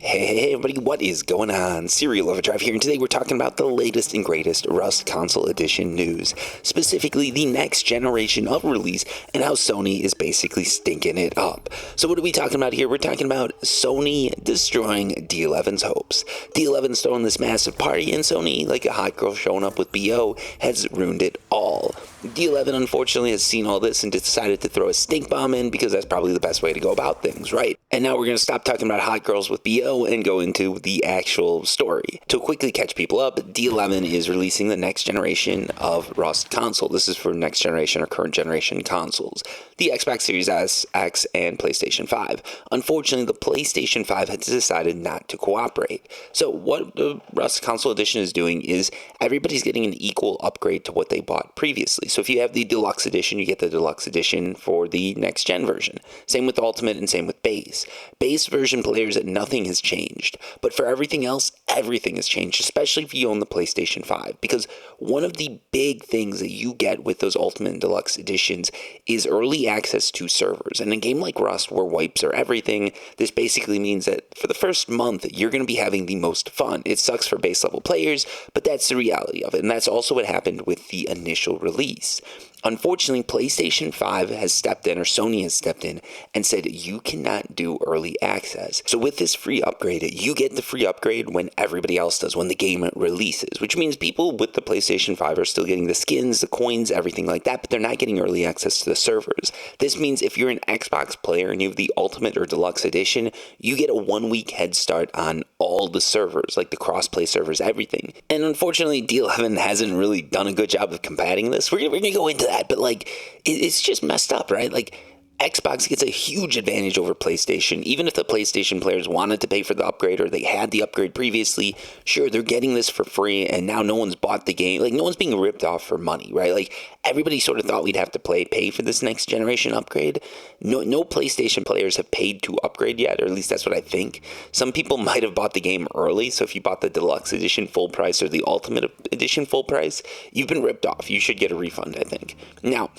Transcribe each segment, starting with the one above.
Hey everybody, what is going on? Serial Overdrive here, and today we're talking about the latest and greatest Rust Console Edition news, specifically the next generation of release and how Sony is basically stinking it up. So what are we talking about here? We're talking about Sony destroying D11's hopes. D11's throwing this massive party, and Sony, like a hot girl showing up with BO, has ruined it all. D11 unfortunately has seen all this and decided to throw a stink bomb in because that's probably the best way to go about things, right? And now we're going to stop talking about hot girls with BO and go into the actual story. To quickly catch people up, D11 is releasing the next generation of Rust console. This is for next generation or current generation consoles. The Xbox Series S, X, and PlayStation 5. Unfortunately, the PlayStation 5 has decided not to cooperate. So what the Rust Console Edition is doing is everybody's getting an equal upgrade to what they bought previously. So if you have the Deluxe Edition, you get the Deluxe Edition for the next gen version. Same with Ultimate and same with Base. Base version players, nothing has changed. But for everything else, everything has changed, especially if you own the PlayStation 5. Because one of the big things that you get with those Ultimate and Deluxe Editions is early access to servers. And in a game like Rust, where wipes are everything, this basically means that for the first month, you're going to be having the most fun. It sucks for base level players, but that's the reality of it. And that's also what happened with the initial release. Unfortunately, PlayStation 5 has stepped in, or Sony has stepped in, and said you cannot do early access. So with this free upgrade, you get the free upgrade when everybody else does, when the game releases, which means people with the PlayStation 5 are still getting the skins, the coins, everything like that, but they're not getting early access to the servers. This means if you're an Xbox player and you have the Ultimate or Deluxe Edition, you get a 1 week head start on all the servers, like the cross-play servers, everything. And unfortunately, D11 hasn't really done a good job of combating this. We're going to go into that, but like it's just messed up, right? Like Xbox gets a huge advantage over PlayStation. Even if the PlayStation players wanted to pay for the upgrade or they had the upgrade previously, sure, they're getting this for free, and now no one's bought the game. Like, no one's being ripped off for money, right? Like, everybody sort of thought we'd have to pay for this next generation upgrade. No PlayStation players have paid to upgrade yet, or at least that's what I think. Some people might have bought the game early, so if you bought the Deluxe Edition full price or the Ultimate Edition full price, you've been ripped off. You should get a refund, I think. Now,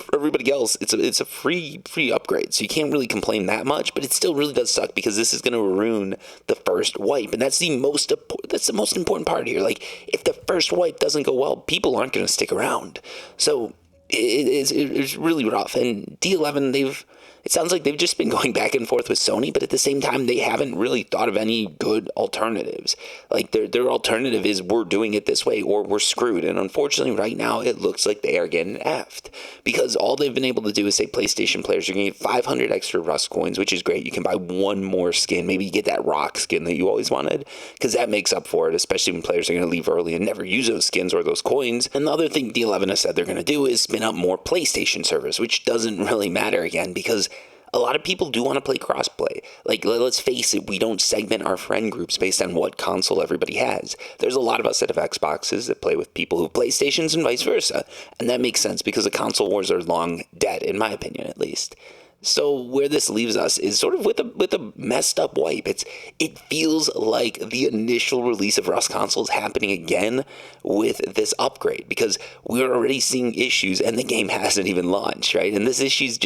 for everybody else, it's a free upgrade, so you can't really complain that much, but it still really does suck because this is going to ruin the first wipe, and that's the most important part here. Like, if the first wipe doesn't go well, people aren't going to stick around. So it's really rough, and D11, it sounds like they've just been going back and forth with Sony, but at the same time, they haven't really thought of any good alternatives. Like, their alternative is we're doing it this way or we're screwed. And unfortunately, right now, it looks like they are getting effed. Because all they've been able to do is say PlayStation players are going to get 500 extra Rust coins, which is great. You can buy one more skin. Maybe you get that rock skin that you always wanted, because that makes up for it, especially when players are going to leave early and never use those skins or those coins. And the other thing D11 has said they're going to do is spin up more PlayStation servers, which doesn't really matter again, because a lot of people do want to play crossplay. Like, let's face it, we don't segment our friend groups based on what console everybody has. There's a lot of us that have Xboxes that play with people who have PlayStations and vice versa. And that makes sense because the console wars are long dead, in my opinion at least. So where this leaves us is sort of with a messed up wipe. It feels like the initial release of Rust console is happening again with this upgrade, because we're already seeing issues and the game hasn't even launched, right? And this issue's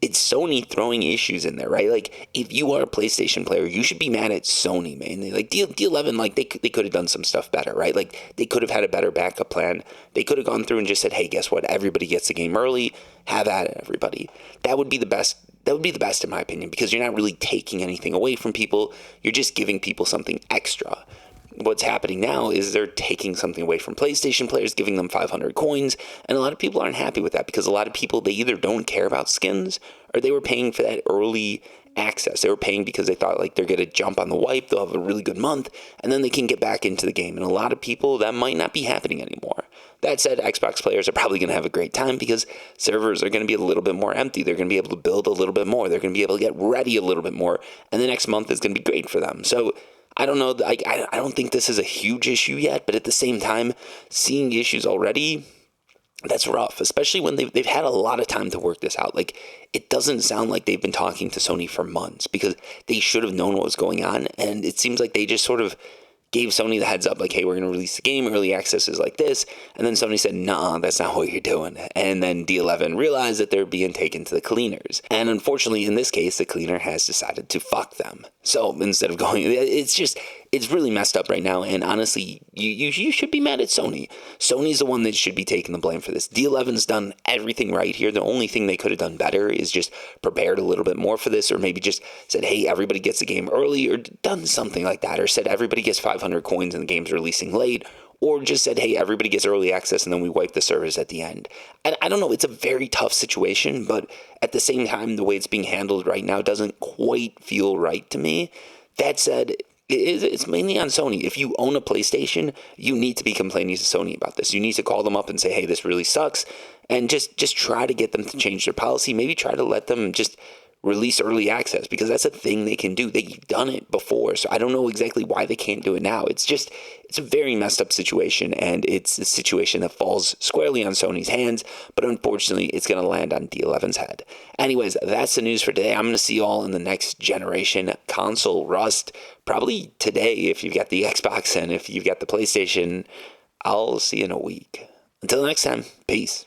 it's Sony throwing issues in there, right? Like, if you are a PlayStation player, you should be mad at Sony, man. Like, D11, like, they could have done some stuff better, right? Like, they could have had a better backup plan. They could have gone through and just said, hey, guess what? Everybody gets the game early. Have at it, everybody. That would be the best. That would be the best, in my opinion, because you're not really taking anything away from people. You're just giving people something extra. What's happening now is they're taking something away from PlayStation players, giving them 500 coins, and a lot of people aren't happy with that, because a lot of people, they either don't care about skins or they were paying for that early access. They were paying because they thought, like, they're going to jump on the wipe, they'll have a really good month, and then they can get back into the game. And a lot of people, that might not be happening anymore. That said, Xbox players are probably going to have a great time because servers are going to be a little bit more empty. They're going to be able to build a little bit more. They're going to be able to get ready a little bit more, and the next month is going to be great for them. So I don't know. I don't think this is a huge issue yet, but at the same time, seeing issues already, that's rough, especially when they've had a lot of time to work this out. Like, it doesn't sound like they've been talking to Sony for months, because they should have known what was going on, and it seems like they just sort of gave Sony the heads up, like, hey, we're going to release the game, early access is like this, and then Sony said, nah, that's not what you're doing, and then D11 realized that they're being taken to the cleaners, and unfortunately, in this case, the cleaner has decided to fuck them. So instead of going, it's really messed up right now, and honestly, you should be mad at Sony. Sony's the one that should be taking the blame for this. D11's done everything right here. The only thing they could have done better is just prepared a little bit more for this, or maybe just said, hey, everybody gets the game early, or done something like that, or said everybody gets 500 coins and the game's releasing late, or just said, hey, everybody gets early access and then we wipe the servers at the end. I don't know, it's a very tough situation, but at the same time, the way it's being handled right now doesn't quite feel right to me. That said, it's mainly on Sony. If you own a PlayStation, you need to be complaining to Sony about this. You need to call them up and say, hey, this really sucks, and just try to get them to change their policy. Maybe try to let them just release early access, because that's a thing they can do. They've done it before, so I don't know exactly why they can't do it now. It's a very messed up situation, and it's a situation that falls squarely on Sony's hands, but unfortunately, it's going to land on D11's head. Anyways, that's the news for today. I'm going to see you all in the next generation console Rust, probably today if you've got the Xbox, and if you've got the PlayStation, I'll see you in a week. Until next time, peace.